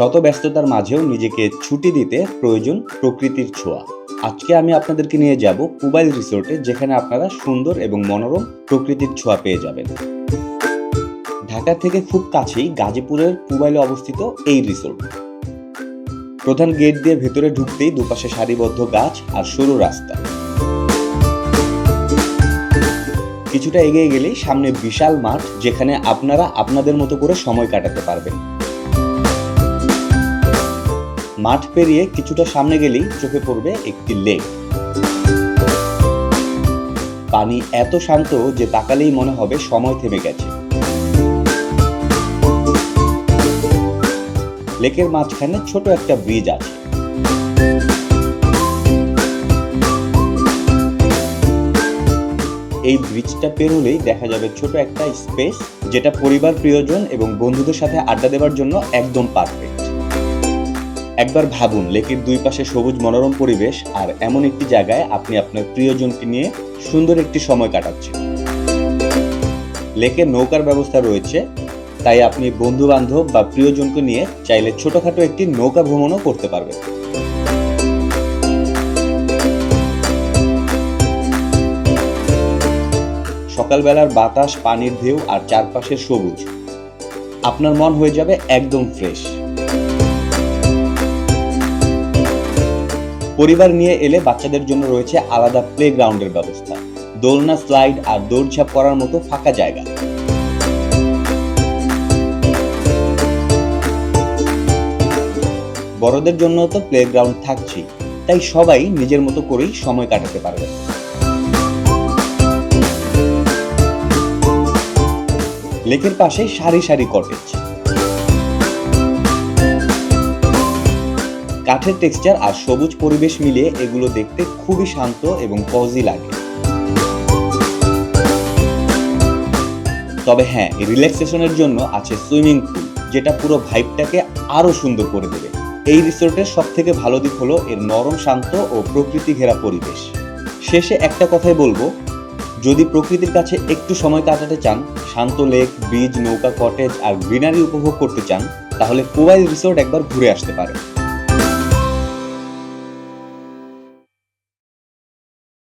শত ব্যস্ততার মাঝেও নিজেকে ছুটি দিতে প্রয়োজন প্রকৃতির ছোঁয়া। আজকে আমি আপনাদেরকে নিয়ে যাব পুবাইল রিসোর্টে, যেখানে আপনারা সুন্দর এবং মনোরম প্রকৃতির ছোঁয়া পেয়ে যাবেন। ঢাকা থেকে খুব কাছেই গাজীপুরের পুবাইলে অবস্থিত এই রিসোর্ট। প্রধান গেট দিয়ে ভেতরে ঢুকতেই দুপাশে সারিবদ্ধ গাছ আর সরু রাস্তা। কিছুটা এগিয়ে গেলেই সামনে বিশাল মাঠ, যেখানে আপনারা আপনাদের মতো করে সময় কাটাতে পারবেন। মাঠ পেরিয়ে কিছুটা সামনে গেলেই চোখে পড়বে একটি লেক। পানি এত শান্ত যে তাকালেই মনে হবে সময় থেমে গেছে। লেকের মাঝখানে ছোট একটা ব্রিজ আছে। এই ব্রিজটা পের হলেই দেখা যাবে ছোট একটা স্পেস, যেটা পরিবার, প্রিয়জন এবং বন্ধুদের সাথে আড্ডা দেওয়ার জন্য একদম পারফেক্ট। একবার ভাবুন, লেকের দুই পাশে সবুজ মনোরম পরিবেশ, আর এমন একটি জায়গায় আপনি আপনার প্রিয়জনকে নিয়ে সুন্দর একটি সময় কাটাচ্ছেন। লেকে নৌকার ব্যবস্থা রয়েছে, তাই আপনি বন্ধু বান্ধব বা প্রিয়জনকে নিয়ে চাইলে ছোটখাটো একটি নৌকা ভ্রমণও করতে পারবেন। সকালবেলার বাতাস, পানির ঢেউ আর চারপাশের সবুজ, আপনার মন হয়ে যাবে একদম ফ্রেশ। পরিবার নিয়ে এলে বাচ্চাদের জন্য রয়েছে আলাদা প্লেগ্রাউন্ডের ব্যবস্থা, দোলনা, স্লাইড আর দৌড়ঝাঁপ করার মতো ফাঁকা জায়গা। বড়দের জন্য তো প্লেগ্রাউন্ড থাকছেই, তাই সবাই নিজের মতো করেই সময় কাটাতে পারবে। লেকের পাশে সারি সারি কটেজ, কাঠের টেক্সচার আর সবুজ পরিবেশ মিলিয়ে এগুলো দেখতে খুবই শান্ত এবং কজি লাগে। তবে হ্যাঁ, রিল্যাক্সেশনের জন্য আছে সুইমিং পুল, যেটা পুরো ভাইবটাকে আরো সুন্দর করে দেবে। এই রিসোর্টের সব থেকে ভালো দিক হলো এর নরম, শান্ত ও প্রকৃতি ঘেরা পরিবেশ। শেষে একটা কথাই বলবো, যদি প্রকৃতির কাছে একটু সময় কাটাতে চান, শান্ত লেক, ব্রিজ, নৌকা, কটেজ আর গ্রিনারি উপভোগ করতে চান, তাহলে পুবাইল রিসোর্ট একবার ঘুরে আসতে পারেন।